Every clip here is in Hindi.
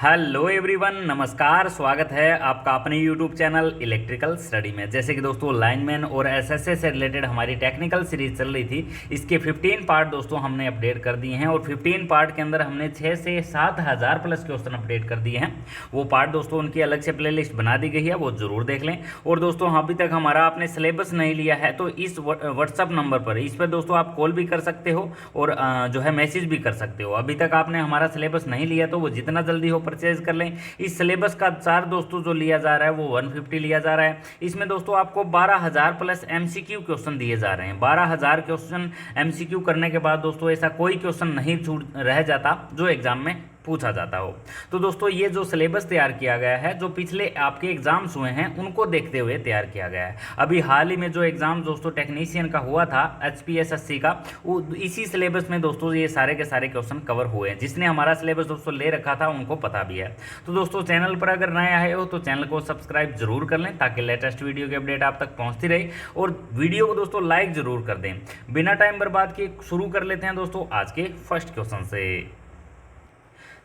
हेलो एवरीवन, नमस्कार। स्वागत है आपका अपने यूट्यूब चैनल इलेक्ट्रिकल स्टडी में। जैसे कि दोस्तों लाइनमैन और एसएसए से रिलेटेड हमारी टेक्निकल सीरीज चल रही थी, इसके 15 पार्ट दोस्तों हमने अपडेट कर दिए हैं और 15 पार्ट के अंदर हमने 6 से 7 हज़ार प्लस क्वेश्चन अपडेट कर दिए हैं। वो पार्ट दोस्तों उनकी अलग से प्लेलिस्ट बना दी गई है, वो ज़रूर देख लें। और दोस्तों अभी तक हमारा आपने सिलेबस नहीं लिया है तो इस व्हाट्सअप नंबर पर, इस पर दोस्तों आप कॉल भी कर सकते हो और जो है मैसेज भी कर सकते हो। अभी तक आपने हमारा सिलेबस नहीं लिया तो वो जितना जल्दी हो परचेज कर लें। इस सिलेबस का चार्ज दोस्तों जो लिया जा रहा है वो 150 लिया जा रहा है। इसमें दोस्तों आपको 12,000 प्लस एमसीक्यू क्वेश्चन दिए जा रहे हैं। 12,000 क्वेश्चन एमसीक्यू करने के बाद दोस्तों ऐसा कोई क्वेश्चन नहीं छूट रह जाता जो एग्जाम में पूछा जाता हो। तो दोस्तों ये जो सिलेबस तैयार किया गया है, जो पिछले आपके एग्जाम्स हुए हैं उनको देखते हुए तैयार किया गया है। अभी हाल ही में जो एग्जाम दोस्तों टेक्नीशियन का हुआ था HPSSC का, वो इसी सिलेबस में दोस्तों ये सारे के सारे क्वेश्चन कवर हुए हैं। जिसने हमारा सिलेबस दोस्तों ले रखा था उनको पता भी है। तो दोस्तों चैनल पर अगर नए आए हो तो चैनल को सब्सक्राइब जरूर कर लें ताकि लेटेस्ट वीडियो की अपडेट आप तक पहुँचती रहे। और वीडियो को दोस्तों लाइक जरूर कर दें। बिना टाइम बर्बाद किए शुरू कर लेते हैं दोस्तों आज के फर्स्ट क्वेश्चन से।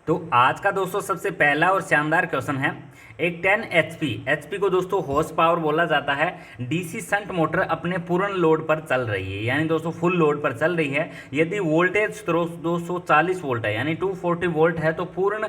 तो आज का दोस्तों सबसे पहला और शानदार क्वेश्चन है, एक 10 एचपी को दोस्तों हॉर्स पावर बोला जाता है, डीसी शंट मोटर अपने पूर्ण लोड पर चल रही है, यानी दोस्तों फुल लोड पर चल रही है। यदि वोल्टेज स्रोत 240 वोल्ट है यानी 240 वोल्ट है तो पूर्ण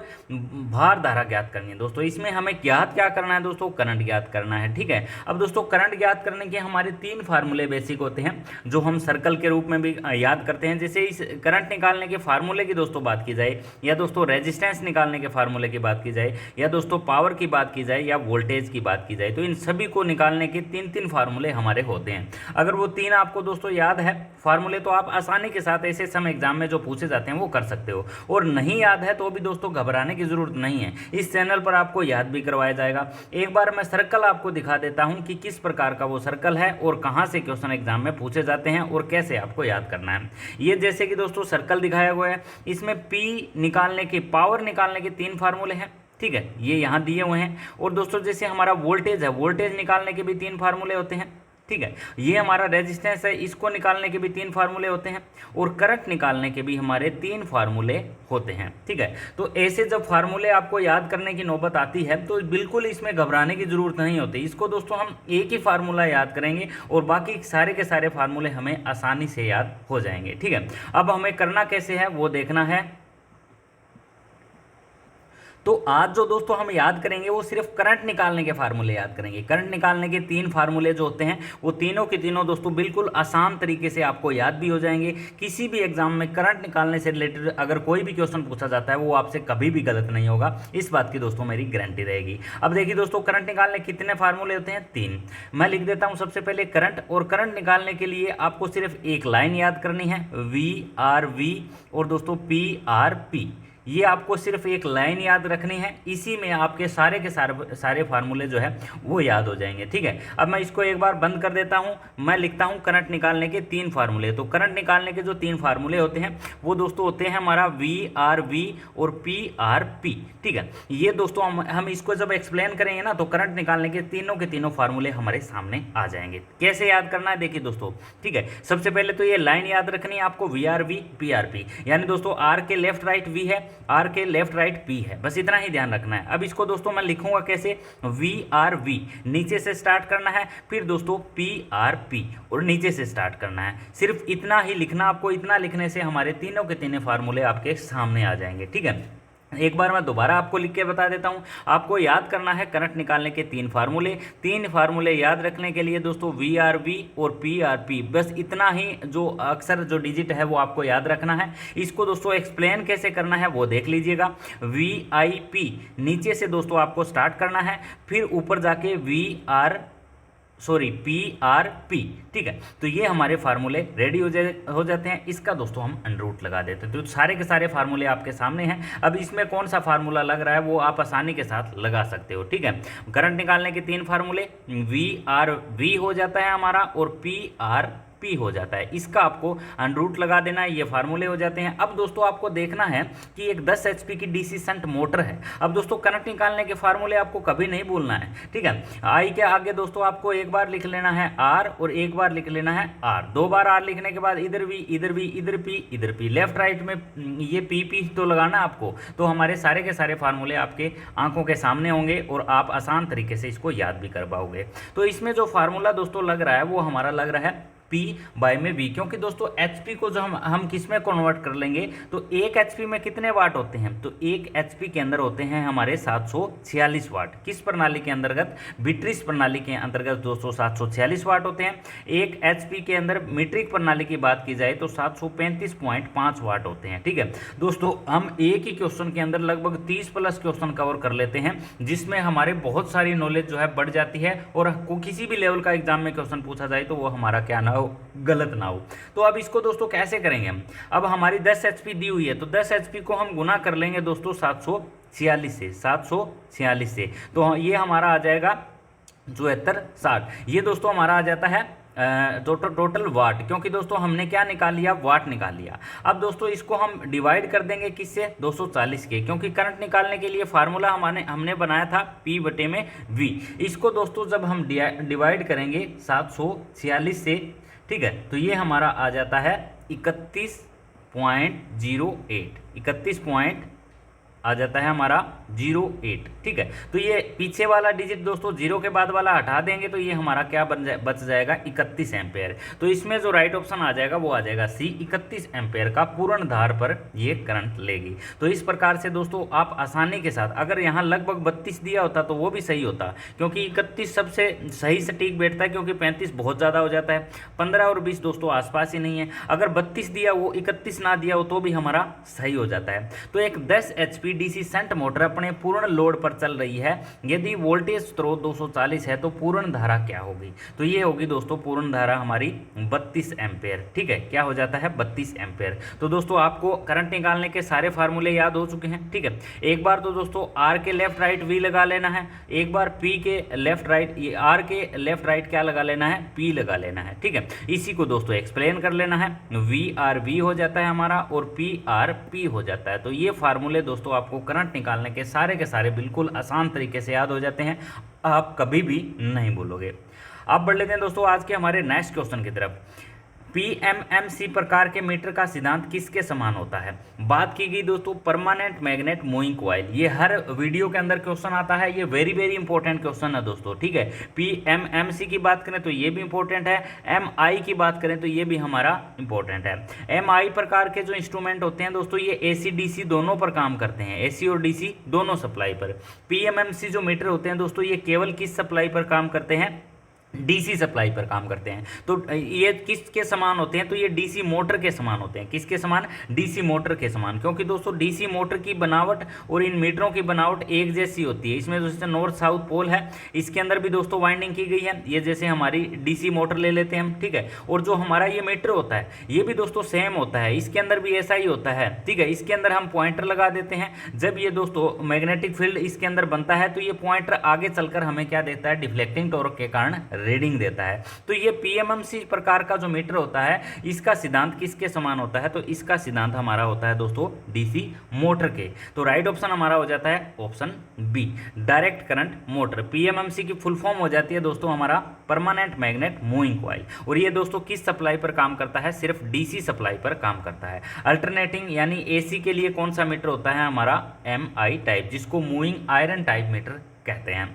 भार धारा ज्ञात करनी है। दोस्तों इसमें हमें ज्ञात क्या करना है दोस्तों, करंट ज्ञात करना है। ठीक है, अब दोस्तों करंट ज्ञात करने के हमारे 3 फार्मूले बेसिक होते हैं जो हम सर्कल के रूप में भी याद करते हैं। जैसे इस करंट निकालने के फार्मूले की दोस्तों बात की जाए, या दोस्तों रेजिस्टेंस निकालने के फार्मूले की बात की जाए, या दोस्तों पावर की बात की जाए, या वोल्टेज की बात की जाए, तो इन सभी को निकालने के 3 फार्मूले हमारे होते हैं। अगर वो 3 आपको दोस्तों याद है फार्मूले तो आप आसानी के साथ ऐसे सम एग्जाम में जो पूछे जाते हैं वो कर सकते हो। और नहीं याद है तो भी दोस्तों घबराने की जरूरत नहीं है, इस चैनल पर आपको याद भी करवाया जाएगा। एक बार मैं सर्कल आपको दिखा देता हूं कि किस प्रकार का वो सर्कल है और कहां से क्वेश्चन एग्जाम में पूछे जाते हैं और कैसे आपको याद करना है। ये जैसे कि दोस्तों सर्कल दिखाया हुआ है, इसमें P निकालने के, पावर निकालने के 3 फार्मूले हैं। ठीक है, ये यहाँ दिए हुए हैं। और दोस्तों जैसे हमारा वोल्टेज है, वोल्टेज निकालने के भी 3 फार्मूले होते हैं। ठीक है, ये हमारा रेजिस्टेंस है, इसको निकालने के भी 3 फार्मूले होते हैं। और करंट निकालने के भी हमारे 3 फार्मूले होते हैं। ठीक है, तो ऐसे जब फार्मूले आपको याद करने की नौबत आती है तो बिल्कुल इसमें घबराने की जरूरत नहीं होती। इसको दोस्तों हम एक ही फार्मूला याद करेंगे और बाकी सारे के सारे फार्मूले हमें आसानी से याद हो जाएंगे। ठीक है, अब हमें करना कैसे है वो देखना है। तो आज जो दोस्तों हम याद करेंगे वो सिर्फ करंट निकालने के फार्मूले याद करेंगे। करंट निकालने के 3 फार्मूले जो होते हैं वो तीनों के तीनों दोस्तों बिल्कुल आसान तरीके से आपको याद भी हो जाएंगे। किसी भी एग्जाम में करंट निकालने से रिलेटेड अगर कोई भी क्वेश्चन पूछा जाता है वो आपसे कभी भी गलत नहीं होगा, इस बात की दोस्तों मेरी गारंटी रहेगी। अब देखिए दोस्तों करंट निकालने कितने फार्मूले होते हैं, 3। मैं लिख देता हूँ सबसे पहले करंट। और करंट निकालने के लिए आपको सिर्फ एक लाइन याद करनी है, VRV, और दोस्तों PRP। ये आपको सिर्फ एक लाइन याद रखनी है, इसी में आपके सारे के सारे फार्मूले जो है वो याद हो जाएंगे। ठीक है, अब मैं इसको एक बार बंद कर देता हूँ। मैं लिखता हूँ करंट निकालने के 3 फार्मूले। तो करंट निकालने के जो 3 फार्मूले होते हैं वो दोस्तों होते हैं हमारा VRV और PRP। ठीक है, ये दोस्तों हम इसको जब एक्सप्लेन करेंगे ना तो करंट निकालने के तीनों फार्मूले हमारे सामने आ जाएंगे। कैसे याद करना है देखिए दोस्तों। ठीक है, सबसे पहले तो ये लाइन याद रखनी है आपको, VRV PRP, यानी दोस्तों R के लेफ्ट राइट V है, R के लेफ्ट राइट P है, बस इतना ही ध्यान रखना है। अब इसको दोस्तों मैं लिखूंगा कैसे, VRV नीचे से स्टार्ट करना है, फिर दोस्तों PRP और नीचे से स्टार्ट करना है। सिर्फ इतना ही लिखना आपको, इतना लिखने से हमारे तीनों के तीनों फार्मूले आपके सामने आ जाएंगे। ठीक है, एक बार मैं दोबारा आपको लिख के बता देता हूं। आपको याद करना है करंट निकालने के 3 फार्मूले। 3 फार्मूले याद रखने के लिए दोस्तों VRV और PRP, बस इतना ही जो अक्षर जो डिजिट है वो आपको याद रखना है। इसको दोस्तों एक्सप्लेन कैसे करना है वो देख लीजिएगा। VIP नीचे से दोस्तों आपको स्टार्ट करना है, फिर ऊपर जाके PRP। ठीक है, तो ये हमारे फार्मूले रेडी हो जाते हैं। इसका दोस्तों हम अंडर रूट लगा देते हैं। तो सारे के सारे फार्मूले आपके सामने हैं। अब इसमें कौन सा फार्मूला लग रहा है वो आप आसानी के साथ लगा सकते हो। ठीक है, करंट निकालने के 3 फार्मूले, VRV हो जाता है हमारा और PRP पी हो जाता है। इसका आपको अंडर रूट लगा देना है, ये फार्मूले हो जाते हैं। अब दोस्तों आपको देखना है कि एक 10 एचपी की डीसी शंट मोटर है। अब दोस्तों करंट निकालने के फार्मूले आपको कभी नहीं भूलना है, ठीक है। आई के आगे दोस्तों आपको एक बार लिख लेना है आर और एक बार लिख लेना है आर। 2 बार आर लिखने के बाद इधर भी इधर भी इधर पी इधर पी, लेफ्ट राइट में ये पी तो लगाना आपको। तो हमारे सारे के सारे फार्मूले आपके आंखों के सामने होंगे और आप आसान तरीके से इसको याद भी कर पाओगे। तो इसमें जो फार्मूला दोस्तों लग रहा है वो हमारा लग रहा है P बाय में V, क्योंकि दोस्तों HP को जो हम किस में कन्वर्ट कर लेंगे तो 1 HP में कितने वाट होते हैं, तो 1 HP के अंदर होते हैं हमारे 746 वाट। किस प्रणाली के अंतर्गत, बिट्रिस प्रणाली के अंतर्गत दोस्तों 746 वाट होते हैं। 1 HP के अंदर मीट्रिक प्रणाली की बात की जाए तो 735.5 वाट होते हैं, ठीक है दोस्तों। हम एक ही क्वेश्चन के अंदर लगभग 30 प्लस क्वेश्चन कवर कर लेते हैं, जिसमें हमारे बहुत सारी नॉलेज जो है बढ़ जाती है और किसी भी लेवल का एग्जाम में क्वेश्चन पूछा जाए तो वो हमारा क्या ना हो, गलत ना हो। तो अब इसको दोस्तों कैसे करेंगे हम, अब हमारी 10 एचपी दी हुई है तो 10 एचपी को हम गुना कर लेंगे दोस्तों 746 से, तो ये हमारा आ जाएगा 7460। ये दोस्तों हमारा आ जाता है टोटल वाट, क्योंकि दोस्तों हमने क्या निकाल लिया, वाट निकाल लिया। अब दोस्तों इसको हम डिवाइड कर देंगे किससे, 240 के, क्योंकि करंट निकालने के लिए फार्मूला हमने बनाया था P बटे में V। इसको दोस्तों जब हम डिवाइड करेंगे 746 से, ठीक है, तो ये हमारा आ जाता है 31.08 आ जाता है हमारा 08, ठीक है। तो ये पीछे वाला डिजिट दोस्तों 0 के बाद वाला हटा देंगे तो ये हमारा क्या बच जाएगा 31 एम्पेयर। तो इसमें जो राइट ऑप्शन आ जाएगा वो आ जाएगा सी, 31 एम्पेयर का पूर्ण धार पर ये करंट लेगी। तो इस प्रकार से दोस्तों आप आसानी के साथ, अगर यहाँ लगभग 32 दिया होता तो वो भी सही होता, क्योंकि 31 सबसे सही सटीक बैठता है, क्योंकि 35 बहुत ज़्यादा हो जाता है, 15 और 20 दोस्तों आसपास ही नहीं है। अगर 32 दिया वो 31 ना दिया हो तो भी हमारा सही हो जाता है। तो एक 10 HP डीसी शंट मोटर अपने पूर्ण लोड पर चल रही है, यदि वोल्टेज स्रोत 240 है तो पूर्ण धारा क्या होगी, तो ये होगी दोस्तों पूर्ण धारा हमारी 32 एम्पेयर, ठीक है। क्या हो जाता है 32 एम्पेयर। तो दोस्तों आपको करंट निकालने के सारे फार्मूले याद हो चुके हैं, ठीक है। एक बार तो दोस्तों आर के लेफ्ट राइट वी लगा लेना है, एक बार पी के लेफ्ट राइट, ये आर के लेफ्ट राइट क्या लगा लेना है, पी लगा लेना है, ठीक है। इसी को दोस्तों एक्सप्लेन कर लेना है, वी आर वी हो जाता है हमारा और पी आर पी हो जाता है। तो ये फार्मूले दोस्तों आपको करंट निकालने के सारे बिल्कुल आसान तरीके से याद हो जाते हैं, आप कभी भी नहीं भूलोगे। अब बढ़ लेते हैं दोस्तों आज के हमारे नेक्स्ट क्वेश्चन की तरफ। पीएमएमसी प्रकार के मीटर का सिद्धांत किसके समान होता है। बात की गई दोस्तों परमानेंट मैग्नेट मूविंग कॉइल, ये हर वीडियो के अंदर क्वेश्चन आता है, ये वेरी इंपॉर्टेंट क्वेश्चन है दोस्तों, ठीक है। पीएमएमसी की बात करें तो ये भी इंपॉर्टेंट है, एमआई की बात करें तो ये भी हमारा इंपॉर्टेंट है। एमआई प्रकार के जो इंस्ट्रूमेंट होते हैं दोस्तों ये एसी डीसी दोनों पर काम करते हैं, एसी और डीसी दोनों सप्लाई पर। पीएमएमसी जो मीटर होते हैं दोस्तों ये केवल किस सप्लाई पर काम करते हैं, डीसी सप्लाई पर काम करते हैं। तो ये किसके समान होते हैं, तो ये डीसी मोटर के समान होते हैं। किसके समान, डीसी मोटर के समान, क्योंकि दोस्तों डीसी मोटर की बनावट और इन मीटरों की बनावट एक जैसी होती है। इसमें दोस्तों नॉर्थ साउथ पोल है, इसके अंदर भी दोस्तों वाइंडिंग की गई है, ये जैसे हमारी डीसी मोटर ले लेते हैं हम, ठीक है। और जो हमारा ये मीटर होता है ये भी दोस्तों सेम होता है, इसके अंदर भी ऐसा ही होता है, ठीक है। इसके अंदर हम पॉइंटर लगा देते हैं, जब ये दोस्तों मैग्नेटिक फील्ड इसके अंदर बनता है तो ये पॉइंटर आगे चलकर हमें क्या देता है, डिफ्लेक्टिंग टॉर्क के कारण रीडिंग देता है। तो ये पीएमएमसी प्रकार का जो मीटर होता है इसका सिद्धांत किसके समान होता है, तो इसका सिद्धांत हमारा होता है दोस्तों डीसी मोटर के। तो राइट ऑप्शन हमारा हो जाता है option B, direct current motor. PMMC की फुल फॉर्म हो जाती है दोस्तों हमारा परमानेंट मैग्नेट मूविंग कॉइल, और ये दोस्तों किस सप्लाई पर काम करता है, सिर्फ डीसी सप्लाई पर काम करता है। अल्टरनेटिंग यानी एसी के लिए कौन सा मीटर होता है हमारा, एमआई टाइप, जिसको मूविंग आयरन टाइप मीटर कहते हैं।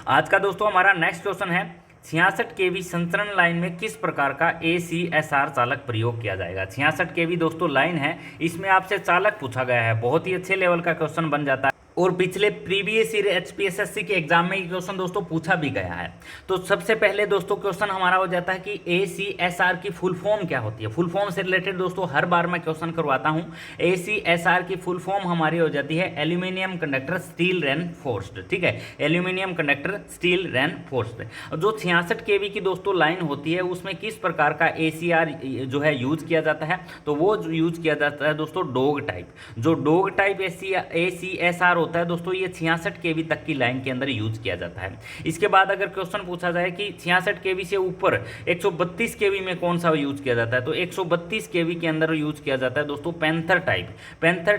आज का दोस्तों हमारा नेक्स्ट क्वेश्चन है 66 केवी संचरण लाइन में किस प्रकार का ACSR चालक प्रयोग किया जाएगा। 66 केवी दोस्तों लाइन है, इसमें आपसे चालक पूछा गया है, बहुत ही अच्छे लेवल का क्वेश्चन बन जाता है और पिछले प्रीवियस ईयर HPSSC के एग्जाम में ये क्वेश्चन दोस्तों पूछा भी गया है। तो सबसे पहले दोस्तों क्वेश्चन हमारा हो जाता है कि ACSR की फुल फॉर्म क्या होती है। फुल फॉर्म से रिलेटेड दोस्तों हर बार मैं क्वेश्चन करवाता हूं। ACSR की फुल फॉर्म हमारी हो जाती है एल्यूमिनियम कंडक्टर स्टील रेनफोर्स्ड, ठीक है, एल्यूमिनियम कंडक्टर स्टील रेनफोर्स्ड। जो 66 केवी की दोस्तों लाइन होती है उसमें किस प्रकार का ACR जो है यूज किया जाता है, तो वो यूज किया जाता है दोस्तों डॉग टाइप। जो डॉग टाइप ACSR होता है दोस्तों, ये 66 kV तक की लाइन के अंदर यूज किया जाता है। इसके बाद अगर क्वेश्चन पूछा जाए कि 66 kV से ऊपर 132 kV में कौन सा यूज किया जाता है, तो 132 kV के अंदर यूज किया जाता है दोस्तों panther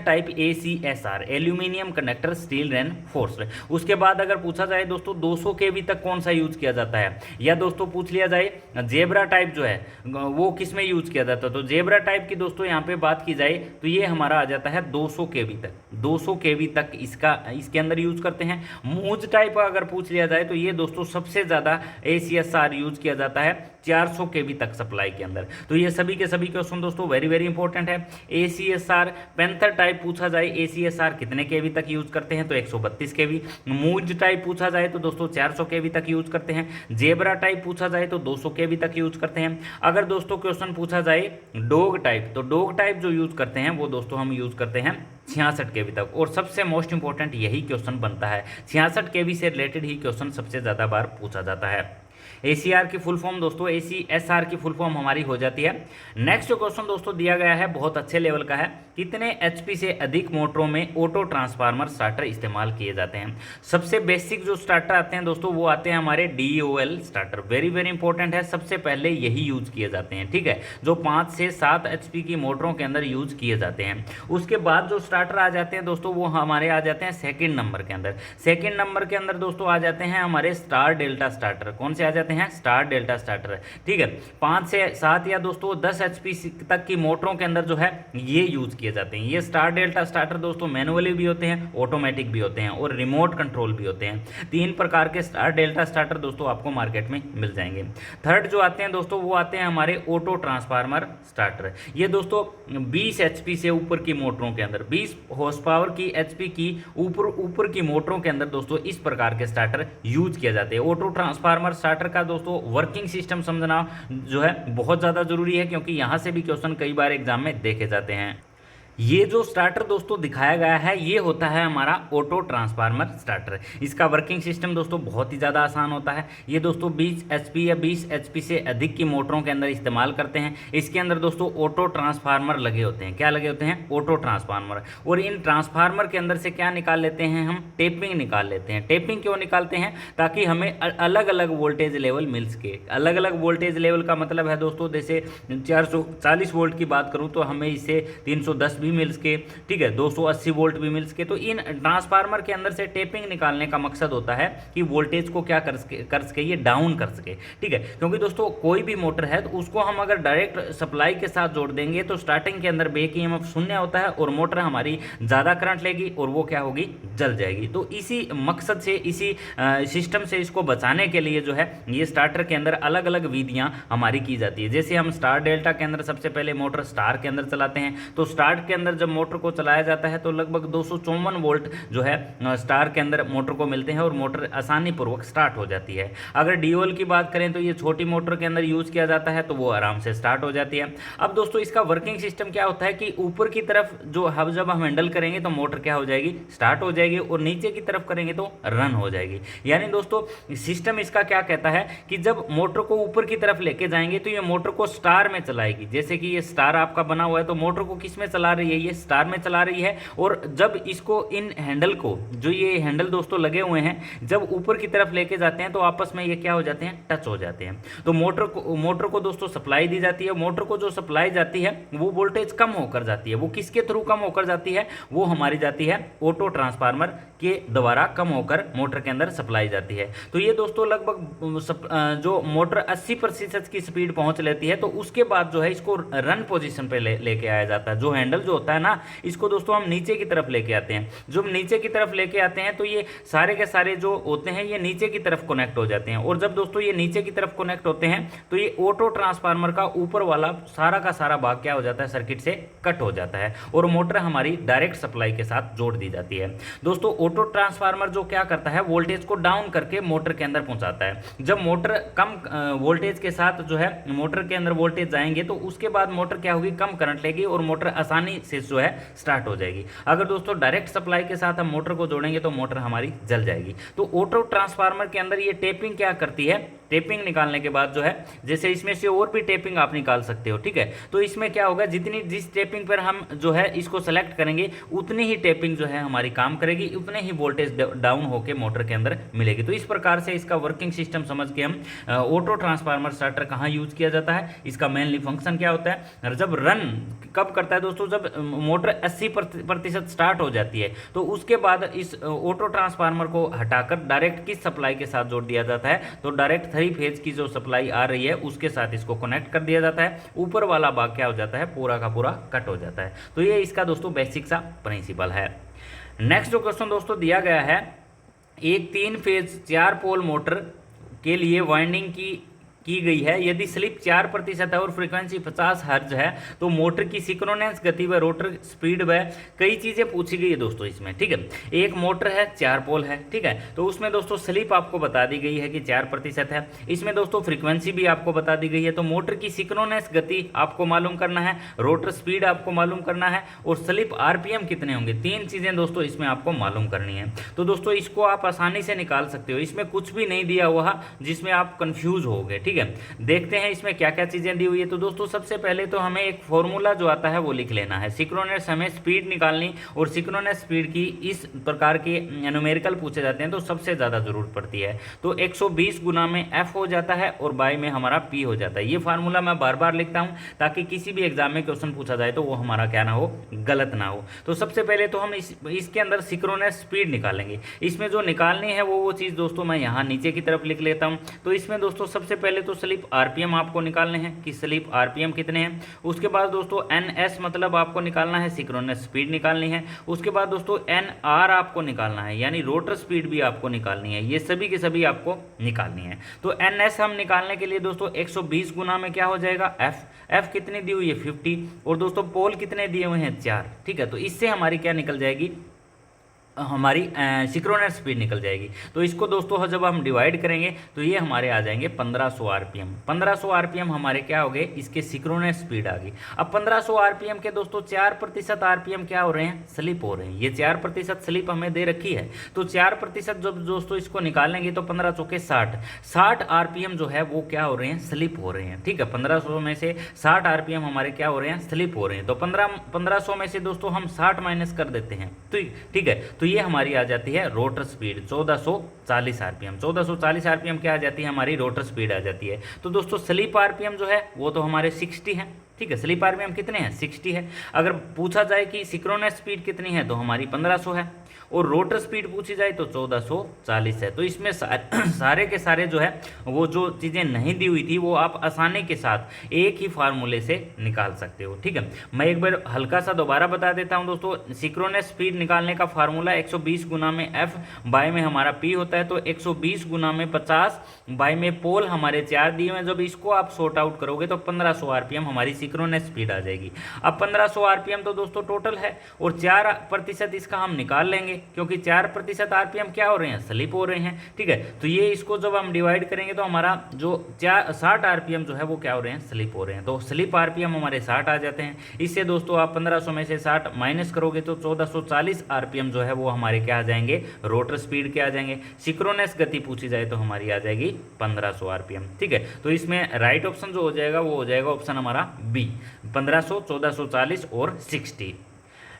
type ACSR, aluminium conductor steel reinforced. उसके बाद अगर पूछा जाए दोस्तों 200 kV तक कौन सा यूज किया जाता है, या दोस्तों पूछ लिया जाए जेब्रा टाइप जो है वो किस में यूज किया जाता है, तो जेब्रा टाइप की दोस्तों यहाँ पे बात की जाए तो ये हमारा आ जाता है 200 kV तक, 200 kV तक इसके अंदर यूज करते हैं। मूज टाइप अगर पूछ लिया जाए तो ये दोस्तों सबसे ज़्यादा ACSR यूज किया जाता है 400 kV तक सप्लाई के अंदर। तो ये सभी के सभी क्वेश्चन दोस्तों वेरी वेरी इंपॉर्टेंट है। ACSR पैंथर टाइप पूछा जाए ACSR कितने kV तक यूज करते हैं, तो 132 kV। मूज टाइप पूछा जाए तो दोस्तों 400 kV तक यूज करते हैं। जेब्रा टाइप पूछा जाए तो 200 kV तक यूज करते हैं। अगर दोस्तों क्वेश्चन पूछा जाए डोग टाइप, तो डोग टाइप जो यूज करते हैं वो दोस्तों हम यूज करते हैं 66 kV तक। और सबसे मोस्ट इंपॉर्टेंट यही क्वेश्चन बनता है, 66 kV से रिलेटेड ही क्वेश्चन सबसे ज़्यादा बार पूछा जाता है। ACR की फुल फॉर्म दोस्तों ACSR की फुल फॉर्म हमारी हो जाती है। नेक्स्ट जो क्वेश्चन दोस्तों दिया गया है बहुत अच्छे लेवल का है, कितने HP से अधिक मोटरों में ऑटो ट्रांसफार्मर स्टार्टर इस्तेमाल किए जाते हैं। सबसे बेसिक जो स्टार्टर आते हैं दोस्तों वो आते हैं हमारे DOL starter, very very important है, सबसे पहले यही यूज किए जाते हैं, ठीक है, जो 5 से 7 HP की मोटरों के अंदर यूज किए जाते हैं। उसके बाद जो स्टार्टर आ जाते हैं दोस्तों वो हमारे आ जाते हैं सेकेंड नंबर के अंदर। सेकेंड नंबर के अंदर दोस्तों आ जाते हैं हमारे स्टार डेल्टा स्टार्टर। कौन से आ जाते हैं, स्टार डेल्टा स्टार्टर, ठीक है। 5 से 7 या दोस्तों 10 HP तक की मोटरों के अंदर जो है ये यूज किए जाते हैं। ये स्टार डेल्टा स्टार्टर दोस्तों मैनुअली भी होते हैं, ऑटोमेटिक भी होते हैं और रिमोट कंट्रोल भी होते हैं। 3 प्रकार के स्टार डेल्टा स्टार्टर दोस्तों आपको मार्केट में मिल जाएंगे। थर्ड जो आते हैं दोस्तों वो आते हैं हमारे ऑटो ट्रांसफार्मर स्टार्टर। ये दोस्तों 20 HP से ऊपर की मोटरों के अंदर, 20 हॉर्स पावर की HP की ऊपर की मोटरों के अंदर दोस्तों इस प्रकार के स्टार्टर यूज किए जाते हैं। ऑटो ट्रांसफार्मर स्टार्टर का दोस्तों वर्किंग सिस्टम समझना जो है बहुत ज़्यादा जरूरी है, क्योंकि यहाँ से भी क्वेश्चन कई बार एग्जाम में देखे जाते हैं। ये जो स्टार्टर दोस्तों दिखाया गया है ये होता है हमारा ऑटो ट्रांसफार्मर स्टार्टर। इसका वर्किंग सिस्टम दोस्तों बहुत ही ज़्यादा आसान होता है। ये दोस्तों 20 HP या 20 HP से अधिक की मोटरों के अंदर इस्तेमाल करते हैं। इसके अंदर दोस्तों ऑटो ट्रांसफार्मर लगे होते हैं। क्या लगे होते हैं, ऑटो ट्रांसफार्मर। और इन ट्रांसफार्मर के अंदर से क्या निकाल लेते हैं हम, टेपिंग निकाल लेते हैं। टेपिंग क्यों निकालते हैं, ताकि हमें अलग अलग वोल्टेज लेवल मिल सके। अलग अलग वोल्टेज लेवल का मतलब है दोस्तों, जैसे 440 वोल्ट की बात करूँ तो हमें इससे 310 भी मिल सके, ठीक है, 280 वोल्ट भी मिल सके। तो इन ट्रांसफार्मर के अंदर से टेपिंग निकालने का मकसद होता है कि वोल्टेज को क्या कर सके ये डाउन कर सके, ठीक है। क्योंकि दोस्तों कोई भी मोटर है तो उसको हम अगर डायरेक्ट सप्लाई के साथ जोड़ देंगे तो स्टार्टिंग के अंदर बेक EMF शून्य होता है और मोटर हमारी ज़्यादा करंट लेगी और वो क्या होगी, जल जाएगी। तो इसी मकसद से, इसी सिस्टम से इसको बचाने के लिए जो है ये स्टार्टर के अंदर अलग अलग विधियाँ हमारी की जाती है। जैसे हम स्टार डेल्टा के अंदर सबसे पहले मोटर स्टार के अंदर चलाते हैं, तो स्टार्ट के अंदर जब मोटर को चलाया जाता है तो लगभग 254 वोल्ट जो है स्टार के अंदर मोटर को मिलते हैं और मोटर आसानी पूर्वक स्टार्ट हो जाती है। अगर DOL की बात करें तो ये छोटी मोटर के अंदर यूज किया जाता है तो वो आराम से स्टार्ट हो जाती है। अब दोस्तों इसका वर्किंग सिस्टम क्या होता है कि ऊपर की तरफ जो जब हम हैंडल करेंगे तो मोटर क्या हो जाएगी, स्टार्ट हो जाएगी, और नीचे की तरफ करेंगे तो रन हो जाएगी। यानी दोस्तों सिस्टम इसका क्या कहता है कि जब मोटर को ऊपर की तरफ लेके जाएंगे तो ये मोटर को स्टार में चलाएगी। जैसे कि ये स्टार आपका बना हुआ है तो मोटर को किस में चला रही है, ये स्टार में चला रही है। और जब इसको इन हैंडल को, जो ये हैंडल दोस्तों लगे हुए हैं, जब ऊपर की तरफ लेके जाते हैं तो आपस में ये क्या हो जाते हैं, टच हो जाते हैं। तो मोटर को दोस्तों सप्लाई दी जाती है। मोटर को जो सप्लाई जाती है वो वोल्टेज कम होकर जाती है। वो किसके थ्रू कम होकर जाती है, वो हमारी जाती है ऑटो ट्रांसफार्मर के द्वारा कम होकर मोटर के अंदर सप्लाई जाती है। तो ये दोस्तों लगभग जो मोटर 80% की स्पीड पहुंच लेती है तो उसके बाद जो है इसको रन पोजीशन पे लेके आया जाता है। जो हैंडल जो होता है ना, इसको दोस्तों हम नीचे की तरफ लेके आते हैं। जब नीचे की तरफ लेके आते हैं तो ये सारे के सारे जो होते हैं ये नीचे की तरफ कनेक्ट हो जाते हैं। और जब दोस्तों ये नीचे की तरफ कनेक्ट होते हैं तो ये ऑटो ट्रांसफार्मर का ऊपर वाला सारा का सारा भाग क्या हो जाता है, सर्किट से कट हो जाता है और मोटर हमारी डायरेक्ट सप्लाई के साथ जोड़ दी जाती है। दोस्तों ऑटो ट्रांसफार्मर जो क्या करता है, वोल्टेज को डाउन करके मोटर के अंदर पहुंचाता है। जब मोटर कम वोल्टेज के साथ जो है मोटर के अंदर वोल्टेज जाएंगे तो उसके बाद मोटर क्या होगी, कम करंट लेगी और मोटर आसानी से जो है स्टार्ट हो जाएगी। अगर दोस्तों डायरेक्ट सप्लाई के साथ हम मोटर को जोड़ेंगे तो मोटर हमारी जल जाएगी। तो ऑटो ट्रांसफार्मर के अंदर ये टेपिंग क्या करती है, टेपिंग निकालने के बाद जो है, जैसे इसमें से और भी टेपिंग आप निकाल सकते हो, ठीक है। तो इसमें क्या होगा, जिस टेपिंग पर हम जो है इसको सेलेक्ट करेंगे उतनी ही टेपिंग जो है हमारी काम करेगी, उतने ही वोल्टेज डाउन होकर मोटर के अंदर मिलेगी। तो इस प्रकार से इसका वर्किंग सिस्टम समझ के हम ऑटो ट्रांसफार्मर स्टार्टर कहाँ यूज किया जाता है, इसका मेनली फंक्शन क्या होता है, जब रन कब करता है दोस्तों, जब मोटर 80% स्टार्ट हो जाती है तो उसके बाद इस ऑटो ट्रांसफार्मर को हटाकर डायरेक्ट किस सप्लाई के साथ जोड़ दिया जाता है, तो डायरेक्ट 3 फेज की जो सप्लाई आ रही है उसके साथ इसको कनेक्ट कर दिया जाता है। ऊपर वाला भाग क्या हो जाता है, पूरा का पूरा कट हो जाता है। तो ये इसका दोस्तों बेसिक सा प्रिंसिपल है। नेक्स्ट जो क्वेश्चन दोस्तों दिया गया है, एक 3 फेज 4 पोल मोटर के लिए वाइंडिंग की गई है, यदि स्लिप 4% है और फ्रीक्वेंसी 50 हर्ट्ज है तो मोटर की सिंक्रोनस गति व रोटर स्पीड व कई चीज़ें पूछी गई है दोस्तों इसमें, ठीक है। एक मोटर है, 4 पोल है, ठीक है। तो उसमें दोस्तों स्लिप आपको बता दी गई है कि 4% है, इसमें दोस्तों फ्रीक्वेंसी भी आपको बता दी गई है। तो मोटर की सिंक्रोनस गति आपको मालूम करना है, रोटर स्पीड आपको मालूम करना है और स्लिप आरपीएम कितने होंगे, 3 चीज़ें दोस्तों इसमें आपको मालूम करनी है। तो दोस्तों इसको आप आसानी से निकाल सकते हो, इसमें कुछ भी नहीं दिया हुआ जिसमें आप कंफ्यूज हो गए, ठीक है। देखते हैं इसमें क्या क्या चीजें दी हुई है। तो दोस्तों सबसे पहले तो हमें एक फॉर्मूला जो आता है वो लिख लेना है। सिंक्रोनस हमें स्पीड निकालनी, और सिंक्रोनस स्पीड की इस प्रकार के न्यूमेरिकल पूछे जाते हैं तो सबसे ज़्यादा जरूरत पड़ती है। तो 120 गुना में एफ हो जाता है और बाय में हमारा पी हो जाता है। ये फार्मूला मैं बार बार लिखता हूँ ताकि किसी भी एग्जाम में क्वेश्चन पूछा जाए तो वो हमारा क्या ना हो, गलत ना हो। तो सबसे पहले तो हम इसके अंदर सिंक्रोनस स्पीड निकालेंगे। इसमें जो निकालनी है वो चीज़ दोस्तों मैं यहाँ नीचे की तरफ लिख लेता हूँ। तो इसमें दोस्तों सबसे पहले तो स्लिप आरपीएम आपको निकालने हैं कि स्लिप आरपीएम कितने हैं। उसके बाद दोस्तों एनएस मतलब आपको निकालना है, सिंक्रोनस स्पीड निकालनी है। उसके बाद दोस्तों एनआर आपको निकालना है, यानी रोटर स्पीड भी आपको निकालनी है। ये सभी के सभी आपको निकालनी है। तो एनएस हम निकालने के लिए दोस्तों 120 गुना में क्या हो जाएगा, एफ कितनी दी हुई है 50, और दोस्तों पोल कितने दिए हुए हैं 4, ठीक है। तो इससे हमारी क्या निकल जाएगी, हमारी सिंक्रोनस स्पीड निकल जाएगी। तो इसको दोस्तों जब हम डिवाइड करेंगे तो ये हमारे आ जाएंगे 1500 आरपीएम। 1500 आरपीएम हमारे क्या हो गए, इसके सिंक्रोनस स्पीड आ गई। अब 1500 आरपीएम के दोस्तों 4% आरपीएम क्या हो रहे हैं, स्लिप हो रहे हैं। ये 4% स्लिप हमें दे रखी है। तो 4% जब दोस्तों इसको निकालेंगे तो 15 चौके 60 आरपीएम जो है वो क्या हो रहे हैं, स्लिप हो रहे हैं, ठीक है। 1500 में से 60 आरपीएम हमारे क्या हो रहे हैं, स्लिप हो रहे हैं। तो 1500 में से दोस्तों हम 60 माइनस कर देते हैं, तो ठीक है। तो ये हमारी आ जाती है रोटर स्पीड 1440 आरपीएम। 1440 आरपीएम क्या आ जाती है, हमारी रोटर स्पीड आ जाती है। तो दोस्तों स्लिप आरपीएम जो है वो तो हमारे 60 है, ठीक है। स्लिप आरपीएम कितने हैं, 60 है। अगर पूछा जाए कि सिंक्रोनस स्पीड कितनी है तो हमारी 1500 है, और रोटर स्पीड पूछी जाए तो 1440 है। तो इसमें सारे के सारे जो है वो जो चीज़ें नहीं दी हुई थी वो आप आसानी के साथ एक ही फार्मूले से निकाल सकते हो, ठीक है। मैं एक बार हल्का सा दोबारा बता देता हूं दोस्तों। सिंक्रोनस स्पीड निकालने का फार्मूला 120 गुना में एफ बाय में हमारा पी होता है। तो 120 गुना में 50 बाय में पोल हमारे 4 दिए हुए। जब इसको आप सॉर्ट आउट करोगे तो 1500 आरपीएम हमारी सिंक्रोनस स्पीड आ जाएगी। अब 1500 आरपीएम तो दोस्तों टोटल है, और 4% इसका हम निकाल लेंगे क्योंकि 4% आरपीएम क्या हो रहे हैं, स्लिप हो रहे हैं, ठीक है। तो ये इसको जब हम डिवाइड करेंगे तो हमारा जो 60 आरपीएम जो है वो क्या हो रहे हैं, स्लिप हो रहे हैं। तो स्लिप आरपीएम हमारे 60 आ जाते हैं। इससे दोस्तों आप 1500 में से 60 माइनस करोगे तो 1440 आरपीएम जो है वो हमारे क्या आ जाएंगे, रोटर स्पीड के आ जाएंगे। सिंक्रोनस गति पूछी जाए तो हमारी आ जाएगी 1500 आरपीएम, ठीक है। तो इसमें राइट ऑप्शन जो हो जाएगा वो हो जाएगा ऑप्शन हमारा बी, 1500, 1440 और 60।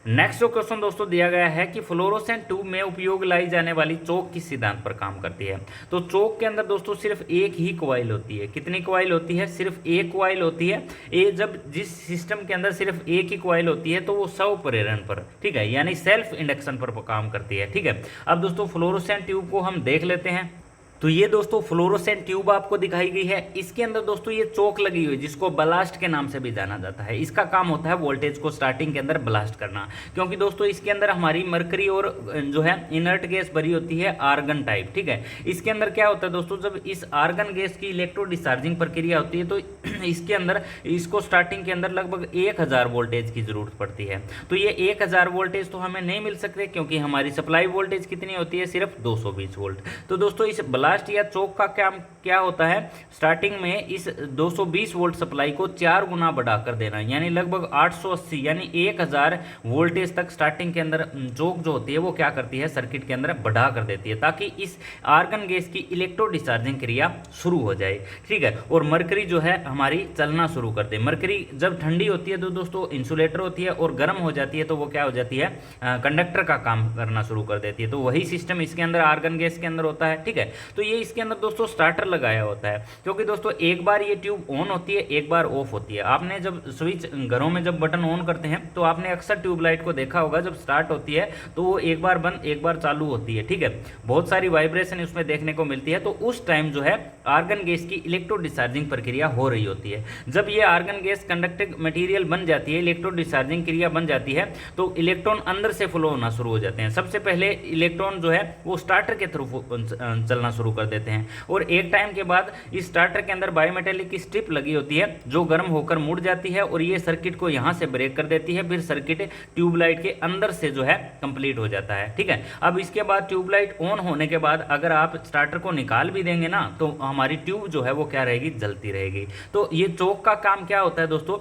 नेक्स्ट जो क्वेश्चन दोस्तों दिया गया है कि फ्लोरोसेंट ट्यूब में उपयोग लाई जाने वाली चौक किस सिद्धांत पर काम करती है। तो चौक के अंदर दोस्तों सिर्फ एक ही कॉइल होती है। कितनी कॉइल होती है, सिर्फ एक कॉइल होती है। ये जब जिस सिस्टम के अंदर सिर्फ एक ही कॉइल होती है तो वो स्व प्रेरण पर, ठीक है, यानी सेल्फ इंडक्शन पर काम करती है, ठीक है। अब दोस्तों फ्लोरोसेंट ट्यूब को हम देख लेते हैं। तो ये दोस्तों फ्लोरोसेंट ट्यूब आपको दिखाई गई है। इसके अंदर दोस्तों ये चोक लगी हुई है जिसको ब्लास्ट के नाम से भी जाना जाता है। इसका काम होता है वोल्टेज को स्टार्टिंग के अंदर ब्लास्ट करना, क्योंकि दोस्तों इसके अंदर हमारी मरकरी और जो है इनर्ट गैस भरी होती है आर्गन टाइप, ठीक है। इसके अंदर क्या होता है दोस्तों, जब इस आर्गन गैस की इलेक्ट्रो डिस्चार्जिंग प्रक्रिया होती है तो इसके अंदर इसको स्टार्टिंग के अंदर लगभग 1000 वोल्टेज की जरूरत पड़ती है। तो ये 1000 वोल्टेज तो हमें नहीं मिल सकते क्योंकि हमारी सप्लाई वोल्टेज कितनी होती है, सिर्फ 220 वोल्ट। तो दोस्तों इस ब्लास्ट या चोक का क्या होता है, स्टार्टिंग में इस 220 वोल्ट सप्लाई को 4 गुना बढ़ाकर देना, यानी लगभग 880 यानी 1000 वोल्टेज तक स्टार्टिंग के अंदर चोक जो होती है वो क्या करती है, सर्किट के अंदर बढ़ा कर देती है, ताकि इस आर्गन गैस की इलेक्ट्रो डिस्चार्जिंग क्रिया शुरू हो जाए। ठीक है, और मरकरी जो है हमारी चलना शुरू कर दे। मरकरी जब ठंडी होती है तो दोस्तों इंसुलेटर होती है, और गर्म हो जाती है तो वो क्या हो जाती है, कंडक्टर का काम करना शुरू कर देती है। तो वही सिस्टम इसके अंदर आर्गन गैस के अंदर होता है। ठीक है, तो ये इसके अंदर दोस्तों स्टार्टर लगाया होता है, क्योंकि दोस्तों एक बार ये ट्यूब ऑन होती है, एक बार ऑफ होती है। आपने जब स्विच घरों में जब बटन ऑन करते हैं तो आपने अक्सर ट्यूबलाइट को देखा होगा, जब स्टार्ट होती है तो वो एक बार बंद एक बार चालू होती है। ठीक है, बहुत सारी वाइब्रेशन उसमें देखने को मिलती है। तो उस टाइम जो है आर्गन गैस की इलेक्ट्रो डिस्चार्जिंग प्रक्रिया हो रही होती है। जब ये आर्गन गैस कंडक्टिंग मटेरियल बन जाती है, इलेक्ट्रो डिस्चार्जिंग क्रिया बन जाती है, तो इलेक्ट्रॉन अंदर से फ्लो होना शुरू हो जाते हैं। सबसे पहले इलेक्ट्रॉन जो है वो स्टार्टर के थ्रू चलना शुरू कर देते हैं, और एक टाइम के बाद इस स्टार्टर के अंदर बायोमेटेलिक की स्ट्रिप लगी होती है जो गर्म होकर मुड़ जाती है, और ये सर्किट को यहाँ से ब्रेक कर देती है। फिर सर्किट ट्यूबलाइट के अंदर से जो है कंप्लीट हो जाता है। ठीक है, अब इसके बाद ट्यूबलाइट ऑन होने के बाद अगर आप स्टार्टर को निकाल भी देंगे ना, तो हमारी ट्यूब जो है वो क्या रहेगी, जलती रहेगी। तो ये चोक का काम क्या होता है दोस्तों,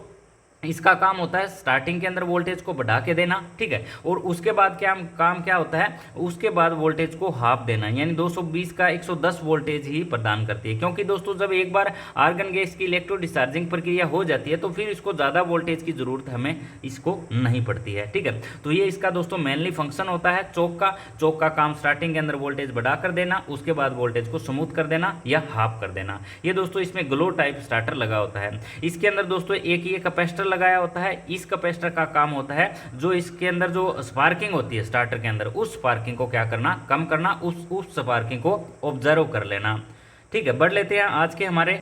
इसका काम होता है स्टार्टिंग के अंदर वोल्टेज को बढ़ा के देना। ठीक है, और उसके बाद काम क्या होता है, उसके बाद वोल्टेज को हाफ देना, यानी 220 का 110 वोल्टेज ही प्रदान करती है। क्योंकि दोस्तों जब एक बार आर्गन गैस की इलेक्ट्रो डिस्चार्जिंग प्रक्रिया हो जाती है तो फिर इसको ज़्यादा वोल्टेज की जरूरत हमें इसको नहीं पड़ती है। ठीक है, तो ये इसका दोस्तों मेनली फंक्शन होता है चोक का काम स्टार्टिंग के अंदर वोल्टेज बढ़ा कर देना, उसके बाद वोल्टेज को स्मूथ कर देना या हाफ कर देना। ये दोस्तों इसमें ग्लो टाइप स्टार्टर लगा होता है। इसके अंदर दोस्तों एक ये कैपेसिटर लगाया होता है। इस कैपेसिटर का काम होता है जो इसके अंदर जो स्पार्किंग होती है स्टार्टर के अंदर, उस स्पार्किंग को क्या करना, कम करना, उस स्पार्किंग को ऑब्जर्व कर लेना। ठीक है, बढ़ लेते हैं आज के हमारे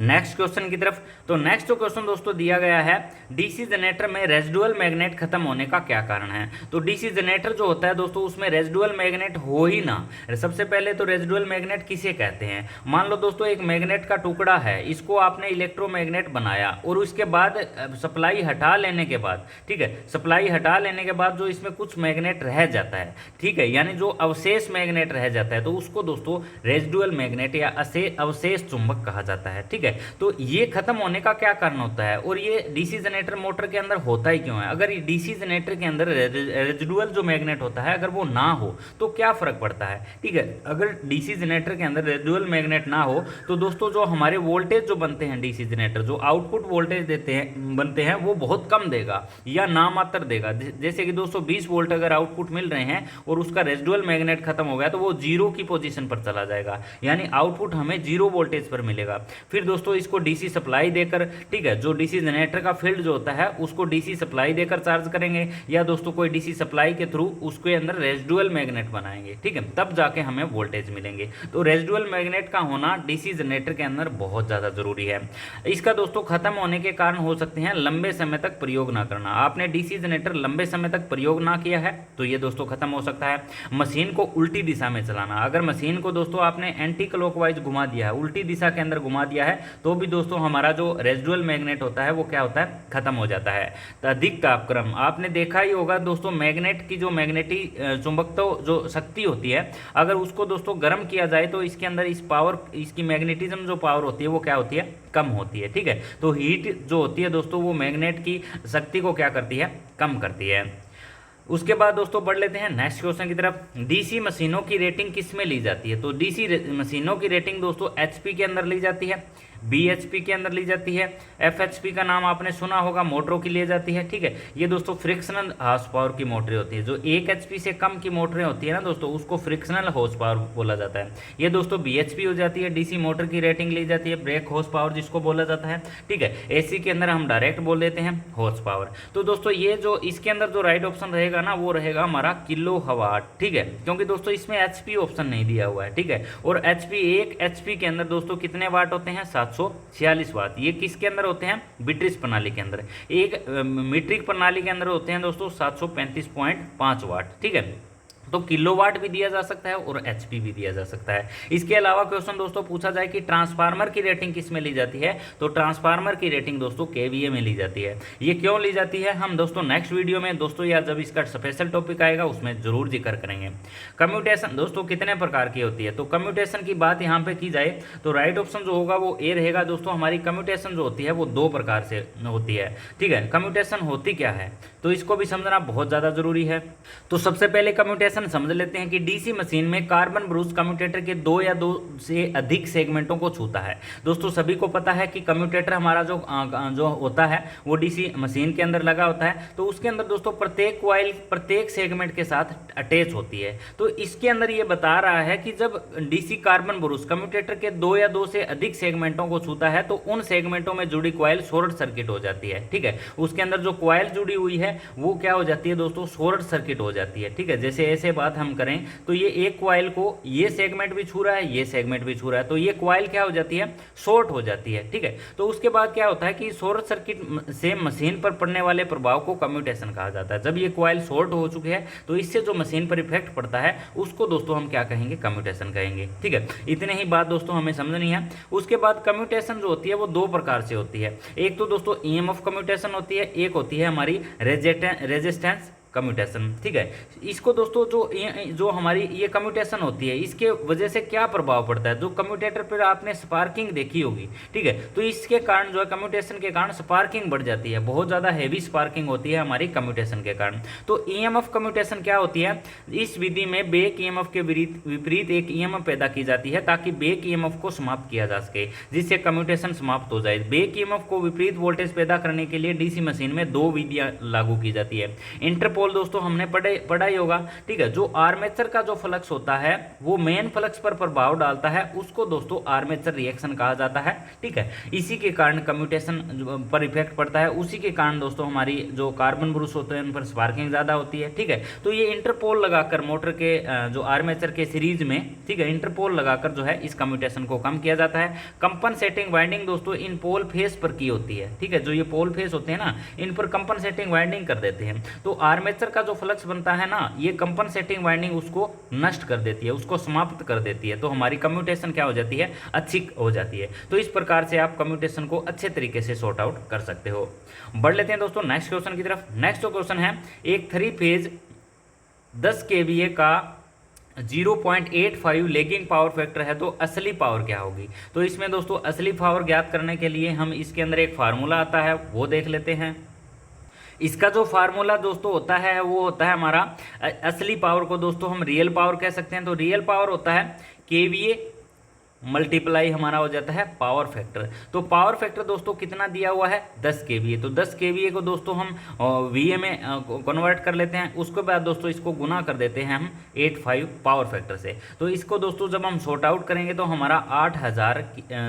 नेक्स्ट क्वेश्चन की तरफ। तो नेक्स्ट जो क्वेश्चन दोस्तों दिया गया है, डीसी जनरेटर में रेजिडुअल मैग्नेट खत्म होने का क्या कारण है। तो डीसी जनरेटर जो होता है दोस्तों उसमें रेजिडुअल मैग्नेट हो ही ना। सबसे पहले तो रेजिडुअल मैग्नेट किसे कहते हैं, मान लो दोस्तों एक मैग्नेट का टुकड़ा है, इसको आपने इलेक्ट्रोमैग्नेट बनाया, और उसके बाद सप्लाई हटा लेने के बाद, ठीक है, सप्लाई हटा लेने के बाद जो इसमें कुछ मैग्नेट रह जाता है, ठीक है, यानी जो अवशेष मैग्नेट रह जाता है, तो उसको दोस्तों रेजिडुअल मैग्नेट या अवशेष चुंबक कहा जाता है। ठीक है, तो ये खत्म होने का क्या कारण होता है, और ये डीसी जनरेटर मोटर के अंदर होता ही क्यों है। अगर ये डीसी जनरेटर के अंदर रेजिडुअल जो मैग्नेट होता है अगर वो ना हो तो क्या फर्क पड़ता है। ठीक है, अगर डीसी जनरेटर के अंदर रेजिडुअल मैग्नेट ना हो तो दोस्तों जो हमारे वोल्टेज जो बनते हैं, डीसी जनरेटर जो आउटपुट वोल्टेज बनते हैं वो बहुत कम देगा या नामात्र देगा। जैसे कि 220 वोल्ट अगर आउटपुट मिल रहे हैं और उसका रेजिडुअल मैग्नेट खत्म हो गया तो वो जीरो की पोजीशन पर चला जाएगा, यानी आउटपुट हमें जीरो वोल्टेज पर मिलेगा। फिर दोस्तों इसको डीसी सप्लाई देकर, ठीक है, जो डीसी जनरेटर का फील्ड जो होता है उसको डीसी सप्लाई देकर चार्ज करेंगे, या दोस्तों कोई डीसी सप्लाई के थ्रू उसके अंदर रेजिडुअल मैग्नेट बनाएंगे। ठीक है, तब जाके हमें वोल्टेज मिलेंगे। तो रेजिडुअल मैग्नेट का होना डीसी जनरेटर के अंदर बहुत ज़्यादा जरूरी है। इसका दोस्तों खत्म होने के कारण हो सकते हैं लंबे समय तक प्रयोग ना करना। आपने डीसी जनरेटर लंबे समय तक प्रयोग ना किया है तो ये दोस्तों खत्म हो सकता है। मशीन को उल्टी दिशा में चलाना, अगर मशीन को दोस्तों आपने एंटी क्लॉकवाइज घुमा दिया है, उल्टी दिशा के अंदर घुमा दिया है, तो भी दोस्तों हमारा जो रेजिडुअल मैग्नेट होता है वो क्या होता है, खत्म हो जाता है। अधिक तापक्रम, आपने देखा ही होगा दोस्तों मैग्नेट की जो मैग्नेटिक चुंबकत्व जो शक्ति होती है, अगर उसको दोस्तों गर्म किया जाए तो इसके अंदर इस पावर, इसकी मैग्नेटिज्म जो पावर होती है वो क्या होती है, कम होती है। ठीक है, तो हीट जो होती है दोस्तों वो मैग्नेट की शक्ति को क्या करती है, कम करती है। उसके बाद दोस्तों बढ़ लेते हैं नेक्स्ट क्वेश्चन की तरफ। डीसी मशीनों की रेटिंग किस में ली जाती है। तो डीसी मशीनों की रेटिंग दोस्तों एचपी के अंदर ली जाती है, बीएचपी के अंदर ली जाती है, एफएचपी का नाम आपने सुना होगा, मोटरों की ली जाती है। ठीक है, ये दोस्तों फ्रिक्शनल हॉर्स पावर की मोटरें होती है। जो 1 एचपी से कम की मोटरें होती है ना दोस्तों उसको फ्रिक्शनल हॉर्स पावर बोला जाता है। ये दोस्तों बीएचपी हो जाती है। डीसी मोटर की रेटिंग ली जाती है ब्रेक हॉर्स पावर जिसको बोला जाता है। ठीक है, एसी के अंदर हम डायरेक्ट बोल देते हैं हॉर्स पावर। तो दोस्तों ये जो इसके अंदर जो राइट ऑप्शन रहेगा ना वो रहेगा हमारा किलोवाट। ठीक है, क्योंकि दोस्तों इसमें एचपी ऑप्शन नहीं दिया हुआ है। ठीक है, और एचपी 1 एचपी के अंदर दोस्तों कितने वाट होते हैं, 746 वाट। ये किसके अंदर होते हैं, ब्रिटिश प्रणाली के अंदर। एक मीट्रिक प्रणाली के अंदर होते हैं दोस्तों 735.5 वाट। ठीक है, तो किलोवाट भी दिया जा सकता है और एचपी भी दिया जा सकता है। इसके अलावा क्वेश्चन दोस्तों पूछा जाए कि ट्रांसफार्मर की रेटिंग किस में ली जाती है, तो ट्रांसफार्मर की रेटिंग दोस्तों केवीए में ली जाती है। ये क्यों ली जाती है हम दोस्तों नेक्स्ट वीडियो में दोस्तों या जब इसका स्पेशल टॉपिक आएगा उसमें जरूर जिक्र करेंगे। कम्यूटेशन दोस्तों कितने प्रकार की होती है, तो कम्यूटेशन की बात यहाँ पे की जाए तो राइट ऑप्शन जो होगा वो ए रहेगा दोस्तों। हमारी कम्यूटेशन जो होती है वो दो प्रकार से होती है, ठीक है। कम्यूटेशन होती क्या है तो इसको भी समझना बहुत ज़्यादा जरूरी है। तो सबसे पहले कम्यूटेशन समझ लेते हैं कि डीसी मशीन में कार्बन ब्रूस कम्यूटेटर के दो या दो से अधिक सेगमेंटों को छूता है। दोस्तों सभी को पता है कि कम्यूटेटर हमारा जो होता है वो डीसी मशीन के अंदर लगा होता है, तो उसके अंदर दोस्तों प्रत्येक कॉइल प्रत्येक सेगमेंट के साथ अटैच होती है। तो इसके अंदर ये बता रहा है कि जब डीसी कार्बन ब्रूस कम्यूटेटर के दो या दो से अधिक सेगमेंटों को छूता है तो उन सेगमेंटों में जुड़ी कॉइल शॉर्ट सर्किट हो जाती है, ठीक है। उसके अंदर जो कॉइल जुड़ी हुई है वो क्या हो जाती है दोस्तों, शॉर्ट सर्किट हो जाती है, ठीक है। जैसे ऐसे बात हम करें तो ये एक कॉइल को ये सेगमेंट भी छू रहा है, ये सेगमेंट भी छू रहा है, तो ये कॉइल क्या हो जाती है, शॉर्ट हो जाती है, ठीक है। तो उसके बाद क्या होता है कि शॉर्ट सर्किट से मशीन पर पड़ने वाले प्रभाव को कम्यूटेशन कहा जाता है। जब ये कॉइल शॉर्ट हो चुके हैं तो इससे जो मशीन पर इफेक्ट पड़ता है उसको दोस्तों हम क्या कहेंगे, कम्यूटेशन कहेंगे, ठीक है। इतने ही बात दोस्तों हमें समझनी है। उसके बाद कम्यूटेशन जो होती है वो दो प्रकार से होती है। एक तो दोस्तों ईएमएफ कम्यूटेशन होती है, एक होती है हमारी रेजिस्टेंस कम्यूटेशन, ठीक है। इसको दोस्तों जो हमारी ये कम्यूटेशन होती है इसके वजह से क्या प्रभाव पड़ता है, जो कम्यूटेटर पर आपने स्पार्किंग देखी होगी, ठीक है, तो इसके कारण जो है कम्यूटेशन के कारण स्पार्किंग बढ़ जाती है, बहुत ज़्यादा हैवी स्पार्किंग होती है हमारी कम्यूटेशन के कारण। तो ईएमएफ कम्यूटेशन क्या होती है, इस विधि में बेक ईएमएफ के विपरीत एक ईएमएफ पैदा की जाती है ताकि बेक ईएमएफ को समाप्त किया जा सके, जिससे कम्यूटेशन समाप्त हो जाए। बेक ईएमएफ को विपरीत वोल्टेज पैदा करने के लिए डीसी मशीन में दो विधियां लागू की जाती है। इंटरपोल दोस्तों हमने पढ़ा ही होगा, ठीक है। जो आर्मेचर का जो फ्लक्स होता है वो मेन फ्लक्स पर प्रभाव डालता है, उसको दोस्तों आर्मेचर रिएक्शन कहा जाता है, ठीक है। इसी के कारण कम्यूटेशन पर इफेक्ट पड़ता है, उसी के कारण दोस्तों हमारी जो कार्बन ब्रूस होते हैं उन पर स्पार्किंग ज़्यादा होती है, ठीक है। तो ये इंटरपोल लगाकर मोटर के जो आर्मेचर के सीरीज में, ठीक है, इंटरपोल लगाकर जो है इस कम्यूटेशन को कम किया जाता है। कंपनसेटिंग वाइंडिंग दोस्तों इन पोल फेस पर की होती है, ठीक है। जो ये पोल फेस होते हैं ना इन पर कंपनसेटिंग वाइंडिंग कर देते हैं। तो आर्मेचर का जो फ्लक्स बनता है ना ये कंपनसेटिंग वाइंडिंग उसको नष्ट कर देती है, उसको समाप्त कर देती है, तो हमारी कम्यूटेशन क्या हो जाती है, अच्छी हो जाती है। तो इस प्रकार से आप कम्यूटेशन को अच्छे तरीके से सॉर्ट आउट कर सकते हो। बढ़ लेते हैं दोस्तों नेक्स्ट क्वेश्चन की तरफ। नेक्स्ट जो क्वेश्चन है, एक 3 फेज 10 kVA का 0.85 लेगिंग पावर फैक्टर है तो असली पावर क्या होगी। तो इसमें दोस्तों असली पावर ज्ञात करने के लिए हम इसके अंदर एक फार्मूला आता है वो देख लेते हैं। इसका जो फार्मूला दोस्तों होता है वो होता है हमारा असली पावर को दोस्तों हम रियल पावर कह सकते हैं। तो रियल पावर होता है केवीए मल्टीप्लाई हमारा हो जाता है पावर फैक्टर। तो पावर फैक्टर दोस्तों कितना दिया हुआ है, 10 kVA। तो 10 kVA को दोस्तों हम VA में कन्वर्ट कर लेते हैं, उसके बाद दोस्तों इसको गुना कर देते हैं हम 85 पावर फैक्टर से। तो इसको दोस्तों जब हम सॉर्ट आउट करेंगे तो हमारा 8000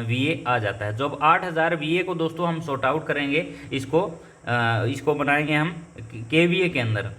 VA आ जाता है। जब 8000 VA को दोस्तों हम सॉर्ट आउट करेंगे, इसको बनाएंगे हम KVA के अंदर।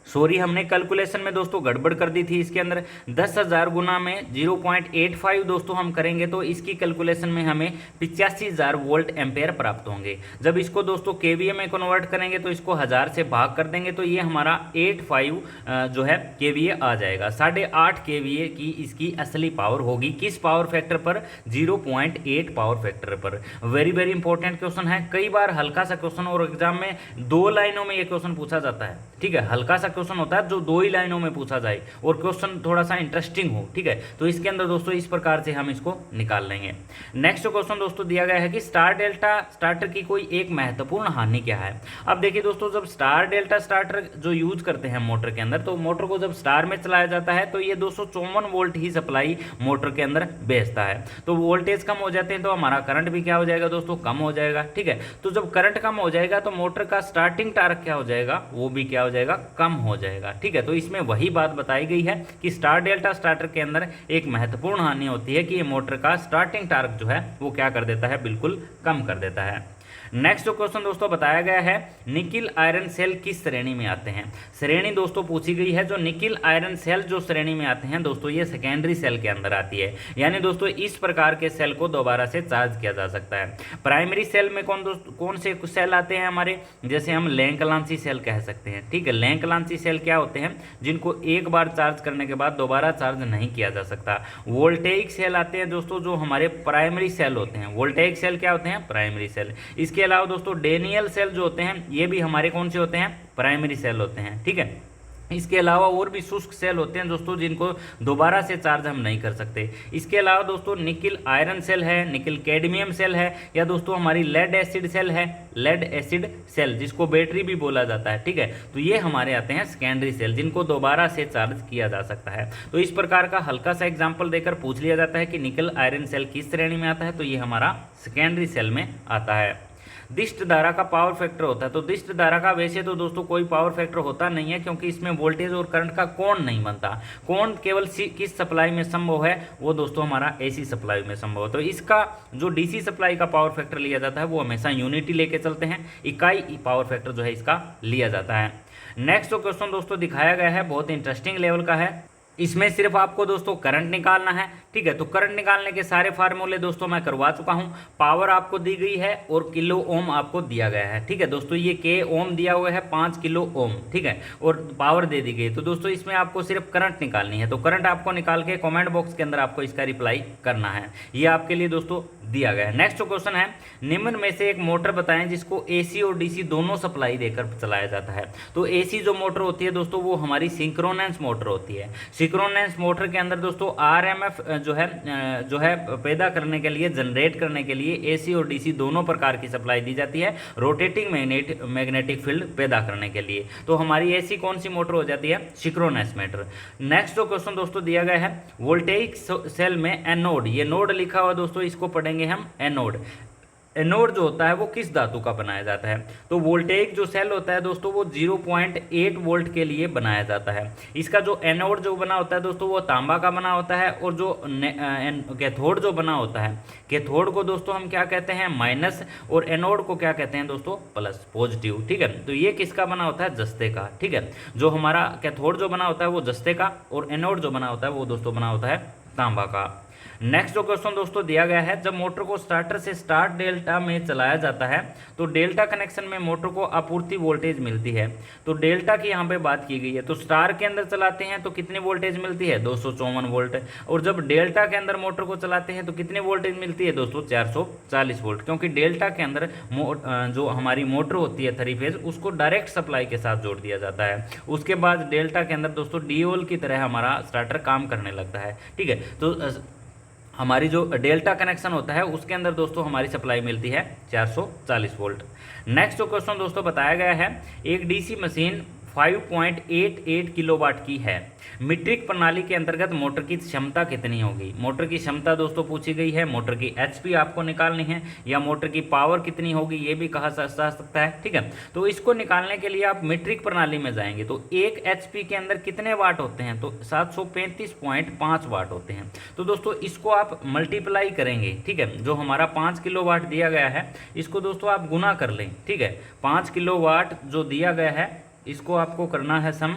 सॉरी हमने कैलकुलेशन में दोस्तों गड़बड़ कर दी थी। इसके अंदर 10,000 गुना में 0.85 दोस्तों हम करेंगे तो इसकी कैलकुलेशन में हमें 85,000 वोल्ट एम्पेयर प्राप्त होंगे। जब इसको दोस्तों केवीए में कन्वर्ट करेंगे तो इसको 1000 से भाग कर देंगे तो ये हमारा 85 जो है केवीए आ जाएगा। 8.5 केवीए की इसकी असली पावर होगी। किस पावर फैक्टर पर, 0.8 पावर फैक्टर पर। वेरी वेरी इंपॉर्टेंट क्वेश्चन है, कई बार हल्का सा क्वेश्चन और एग्जाम में 2 लाइनों में ये क्वेश्चन पूछा जाता है, ठीक है। हल्का सा क्वेश्चन होता है जो 2 ही लाइनों में पूछा जाए और क्वेश्चन थोड़ा सा इंटरेस्टिंग हो, ठीक है। तो इसके अंदर दोस्तों इस प्रकार से हम इसको निकाल लेंगे। नेक्स्ट क्वेश्चन दोस्तों दिया गया है कि स्टार डेल्टा स्टार्टर की कोई एक महत्वपूर्ण हानि क्या है। अब देखिए दोस्तों, जब स्टार डेल्टा स्टार्टर जो यूज करते हैं मोटर के अंदर, तो मोटर को जब स्टार में चलाया जाता है तो ये 254 वोल्ट ही सप्लाई मोटर के अंदर भेजता है। तो वोल्टेज कम हो जाते हैं तो हमारा करंट भी क्या हो जाएगा दोस्तों, कम हो जाएगा, ठीक है। तो जब करंट कम हो जाएगा तो मोटर का स्टार्टिंग टार्क क्या हो जाएगा, वो भी क्या हो जाएगा, कम हो जाएगा, ठीक है। तो इसमें वही बात बताई गई है कि स्टार डेल्टा स्टार्टर के अंदर एक महत्वपूर्ण हानि होती है कि ये मोटर का स्टार्टिंग टार्क जो है वो क्या कर देता है, बिल्कुल कम कर देता है। नेक्स्ट जो क्वेश्चन दोस्तों बताया गया है, निकिल आयरन सेल किस श्रेणी में आते हैं। श्रेणी दोस्तों पूछी गई है, जो निकिल आयरन सेल जो श्रेणी में आते हैं दोस्तों, ये सेकेंडरी सेल के अंदर आती है। यानी दोस्तों इस प्रकार के सेल को दोबारा से चार्ज किया जा सकता है। प्राइमरी सेल में कौन से सेल आते हैं हमारे, जैसे हम लैंकलांसी सेल कह सकते हैं। ठीक है, लैंकलांसी सेल क्या होते हैं, जिनको एक बार चार्ज करने के बाद दोबारा चार्ज नहीं किया जा सकता। वोल्टेइक सेल आते हैं दोस्तों, जो हमारे प्राइमरी सेल होते हैं। वोल्टेइक सेल क्या होते हैं, प्राइमरी सेल। इसके अलावा दोस्तों डेनियल सेल जो होते हैं, ये भी हमारे कौन से होते हैं, प्राइमरी सेल होते हैं। ठीक है, इसके अलावा और भी शुष्क सेल होते हैं दोस्तों, जिनको दोबारा से चार्ज हम नहीं कर सकते। इसके अलावा दोस्तों निकिल आयरन सेल है, निकिल कैडमियम सेल है, या दोस्तों हमारी लेड एसिड सेल है, लेड एसिड सेल जिसको बैटरी भी बोला जाता है। ठीक है, तो ये हमारे आते हैं सेकेंडरी सेल, जिनको दोबारा से चार्ज किया जा सकता है। तो इस प्रकार का हल्का सा एग्जाम्पल देकर पूछ लिया जाता है कि निकिल आयरन सेल किस श्रेणी में आता है, तो ये हमारा सेकेंडरी सेल में आता है। दिष्ट धारा का पावर फैक्टर होता है, तो दिष्ट धारा का वैसे तो दोस्तों कोई पावर फैक्टर होता नहीं है, क्योंकि इसमें वोल्टेज और करंट का कोण नहीं बनता। कोण केवल किस सप्लाई में संभव है, वो दोस्तों हमारा एसी सप्लाई में संभव है। तो इसका जो डीसी सप्लाई का पावर फैक्टर लिया जाता है, वो हमेशा यूनिटी लेके चलते हैं, इकाई पावर फैक्टर जो है इसका लिया जाता है। नेक्स्ट जो क्वेश्चन दोस्तों दिखाया गया है, बहुत इंटरेस्टिंग लेवल का है। इसमें सिर्फ आपको दोस्तों करंट निकालना है। ठीक है, तो करंट निकालने के सारे फार्मूले दोस्तों मैं करवा चुका हूं। पावर आपको दी गई है और किलो ओम आपको दिया गया है। ठीक है दोस्तों, ये के ओम दिया हुआ है 5 किलो ओम। ठीक है, और पावर दे दी गई। तो दोस्तों इसमें आपको सिर्फ करंट निकालनी है। तो करंट आपको निकाल के कॉमेंट बॉक्स के अंदर आपको इसका रिप्लाई करना है। ये आपके लिए दोस्तों दिया गया है। नेक्स्ट क्वेश्चन है, निम्न में से एक मोटर बताएं जिसको एसी और डीसी दोनों सप्लाई देकर चलाया जाता है। तो एसी जो मोटर होती है दोस्तों, वो हमारी सिंक्रोनेंस मोटर होती है। सिंक्रोनेंस मोटर के अंदर दोस्तों आरएमएफ जो है पैदा करने के लिए, जनरेट करने के लिए एसी और डीसी दोनों प्रकार की सप्लाई दी जाती है, रोटेटिंग मैग्नेटिक फील्ड पैदा करने के लिए। तो हमारी एसी कौन सी मोटर हो जाती है, सिंक्रोनस मोटर। नेक्स्ट जो क्वेश्चन दोस्तों दिया गया है, वोल्टेइक सेल में एनोड, ये नोड लिखा हुआ दोस्तों, इसको पढ़ेंगे हम एनोड। एनोड जो होता है वो किस धातु का बनाया जाता है। तो वोल्टेइक जो सेल होता है दोस्तों, वो 0.8 वोल्ट के लिए बनाया जाता है। इसका जो एनोड जो बना होता है दोस्तों, वो तांबा का बना होता है। और जो कैथोड जो बना होता है, कैथोड को दोस्तों हम क्या कहते हैं, माइनस, और एनोड को क्या कहते हैं दोस्तों, प्लस, पॉजिटिव। ठीक है, तो ये किसका बना होता है, जस्ते का। ठीक है, जो हमारा कैथोड जो बना होता है वो जस्ते का, और एनोड जो बना होता है वो दोस्तों बना होता है तांबा का। नेक्स्ट जो क्वेश्चन दोस्तों दिया गया है, जब मोटर को स्टार्टर से स्टार्ट डेल्टा में चलाया जाता है, तो डेल्टा कनेक्शन में मोटर को आपूर्ति वोल्टेज मिलती है। तो डेल्टा की यहाँ पे बात की गई है। तो स्टार के अंदर चलाते हैं तो कितनी वोल्टेज मिलती है, 254 वोल्ट। और जब डेल्टा के अंदर मोटर को चलाते हैं तो कितनी वोल्टेज मिलती है दोस्तों, 440 वोल्ट। क्योंकि डेल्टा के अंदर जो हमारी मोटर होती है 3 फेज, उसको डायरेक्ट सप्लाई के साथ जोड़ दिया जाता है। उसके बाद डेल्टा के अंदर दोस्तों डीओल की तरह हमारा स्टार्टर काम करने लगता है। ठीक है, तो हमारी जो डेल्टा कनेक्शन होता है उसके अंदर दोस्तों हमारी सप्लाई मिलती है 440 वोल्ट। नेक्स्ट जो क्वेश्चन दोस्तों बताया गया है, एक डीसी मशीन 5.88 किलोवाट की है। मीट्रिक प्रणाली के अंतर्गत मोटर की क्षमता कितनी होगी। मोटर की क्षमता दोस्तों पूछी गई है, मोटर की एचपी आपको निकालनी है, या मोटर की पावर कितनी होगी ये भी कहा जा सकता है। ठीक है, तो इसको निकालने के लिए आप मीट्रिक प्रणाली में जाएंगे तो 1 एचपी के अंदर कितने वाट होते हैं, तो 735.5 वाट होते हैं। तो दोस्तों इसको आप मल्टीप्लाई करेंगे। ठीक है, जो हमारा 5 किलो वाट दिया गया है, इसको दोस्तों आप गुना कर लें। ठीक है, 5 किलो वाट जो दिया गया है, इसको आपको करना है सम,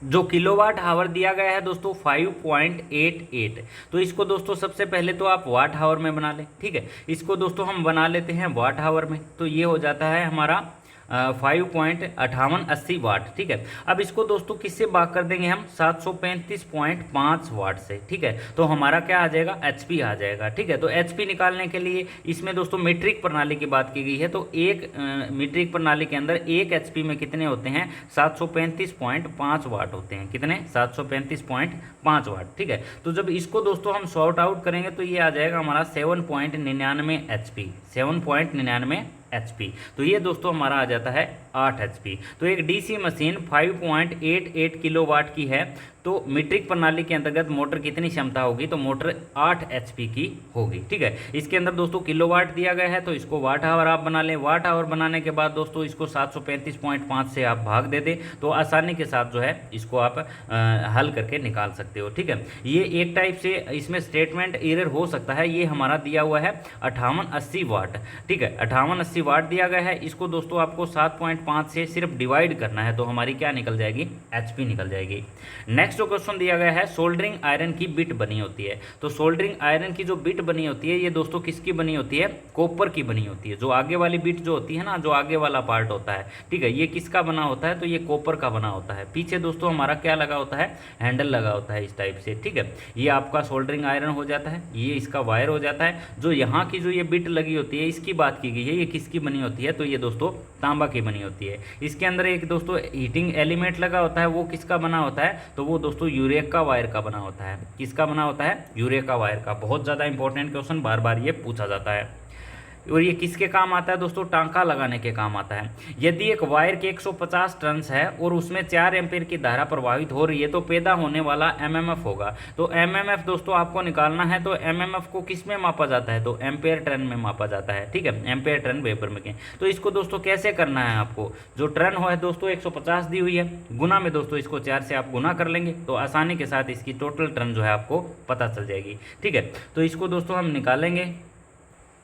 जो किलोवाट आवर दिया गया है दोस्तों 5.88। तो इसको दोस्तों सबसे पहले तो आप वाट आवर में बना लें। ठीक है, इसको दोस्तों हम बना लेते हैं वाट आवर में। तो ये हो जाता है हमारा 5.5880 वाट। ठीक है, अब इसको दोस्तों किससे भाग कर देंगे हम, 735.5 वाट से। ठीक है, तो हमारा क्या आ जाएगा, एचपी आ जाएगा। ठीक है, तो एचपी निकालने के लिए इसमें दोस्तों मीट्रिक प्रणाली की बात की गई है। तो एक मीट्रिक प्रणाली के अंदर 1 एचपी में कितने होते हैं, 735.5 वाट होते हैं। कितने, 735.5 वाट। ठीक है, तो जब इसको दोस्तों हम सॉर्ट आउट करेंगे तो ये आ जाएगा हमारा 7.99 एचपी, 7.99 एचपी। तो ये दोस्तों हमारा आ जाता है 8 एचपी। तो एक डीसी मशीन 5.88 किलोवाट की है, तो मीट्रिक प्रणाली के अंतर्गत मोटर कितनी क्षमता होगी, तो मोटर 8 HP की होगी। ठीक है, इसके अंदर दोस्तों किलोवाट दिया गया है, तो इसको वाट आवर आप बना लें। वाट आवर बनाने के बाद दोस्तों इसको 735.5 से आप भाग दे दें तो आसानी के साथ जो है इसको आप हल करके निकाल सकते हो। ठीक है, ये एक टाइप से इसमें स्टेटमेंट एरर हो सकता है। ये हमारा दिया हुआ है 5880 वाट। ठीक है, 5880 वाट दिया गया है, इसको दोस्तों आपको 7.5 से सिर्फ डिवाइड करना है तो हमारी क्या निकल जाएगी, HP निकल जाएगी। नेक्स्ट जो क्वेश्चन दिया गया है, सोल्डरिंग आयरन की बिट बनी होती है। तो सोल्डरिंग आयरन की जो बिट बनी होती है ये दोस्तों किसकी बनी होती है, कॉपर की बनी होती है। जो आगे वाली बिट जो होती है ना, जो आगे वाला पार्ट होता है, ठीक है, ये किसका बना होता है, तो ये कॉपर का बना होता है। पीछे दोस्तों हमारा क्या लगा होता है, हैंडल लगा होता है इस टाइप से। ठीक है, ये आपका सोल्डरिंग आयरन हो जाता है, ये इसका वायर हो जाता है। जो यहाँ की जो ये बिट लगी होती है इसकी बात की गई है, ये किसकी बनी होती है, तो ये दोस्तों तांबा की बनी होती है। इसके अंदर एक दोस्तों हीटिंग एलिमेंट लगा होता है, वो किसका बना होता है, तो वो दोस्तों यूरेका का वायर का बना होता है। किसका बना होता है, यूरेका वायर का। बहुत ज़्यादा इंपॉर्टेंट क्वेश्चन, बार बार ये पूछा जाता है। और ये किसके काम आता है दोस्तों, टांका लगाने के काम आता है। यदि एक वायर के 150 टर्न्स है और उसमें 4 एम्पीयर की धारा प्रवाहित हो रही है तो पैदा होने वाला MMF होगा। तो MMF दोस्तों आपको निकालना है, तो MMF को किस में मापा जाता है, तो एम्पेयर टर्न में मापा जाता है। ठीक है, एम्पेयर टर्न वेबर में। तो इसको दोस्तों कैसे करना है आपको, जो टर्न हो है दोस्तों 150 दी हुई है, गुना में दोस्तों इसको 4 से आप गुना कर लेंगे तो आसानी के साथ इसकी टोटल टर्न जो है आपको पता चल जाएगी। ठीक है, तो इसको दोस्तों हम निकालेंगे।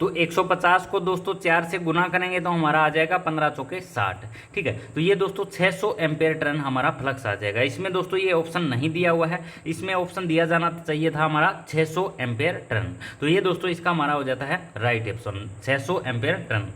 तो 150 को दोस्तों 4 से गुना करेंगे तो हमारा आ जाएगा 15 चौके 60। ठीक है, तो ये दोस्तों 600 एम्पेयर टर्न हमारा फ्लक्स आ जाएगा। इसमें दोस्तों ये ऑप्शन नहीं दिया हुआ है, इसमें ऑप्शन दिया जाना चाहिए था हमारा 600 एम्पेयर टर्न। तो ये दोस्तों इसका हमारा हो जाता है right option, 600 ampere turn.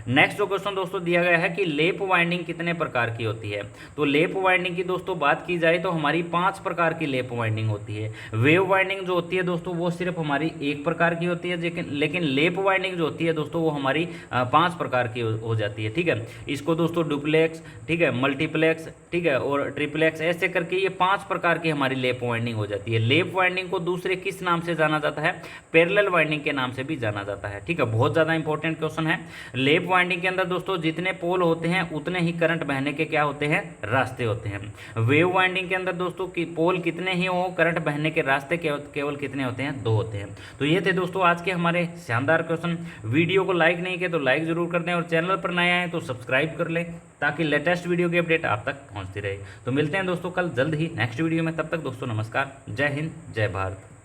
Next जो क्वेश्चन दोस्तों दिया गया है कि लेप वाइंडिंग कितने प्रकार की होती है। तो लेप वाइंडिंग की दोस्तों बात की जाए तो हमारी 5 प्रकार की लेप वाइंडिंग होती है। वेव वाइंडिंग जो होती है दोस्तों वो सिर्फ हमारी 1 प्रकार की होती है, लेकिन लेप वाइंडिंग जो होती है दोस्तों वो हमारी 5 प्रकार की हो जाती है। ठीक है, इसको दोस्तों डुप्लेक्स, ठीक है, मल्टीप्लेक्स, ठीक है, और ट्रिप्लेक्स, ऐसे करके ये 5 प्रकार की हमारी लेप वाइंडिंग हो जाती है। लेप वाइंडिंग को दूसरे किस नाम से जाना जाता है, पैरेलल वाइंडिंग के नाम से भी जाना जाता है। ठीक है, बहुत ज़्यादा इंपॉर्टेंट क्वेश्चन है। लेप वाइंडिंग के अंदर दोस्तों जितने पोल होते हैं उतने ही करंट बहने के क्या होते हैं, रास्ते होते हैं। वेव वाइंडिंग के अंदर दोस्तों की पोल कितने ही हो, करंट बहने के रास्ते केवल कितने होते हैं, 2 होते हैं। तो ये थे दोस्तों आज के हमारे शानदार क्वेश्चन। वीडियो को लाइक नहीं किया तो लाइक जरूर कर दें और चैनल पर नए आए तो सब्सक्राइब कर लें ताकि लेटेस्ट वीडियो की अपडेट आप तक पहुंचती रहे। तो मिलते हैं दोस्तों कल जल्द ही नेक्स्ट वीडियो में, तब तक दोस्तों नमस्कार, जय हिंद, जय भारत।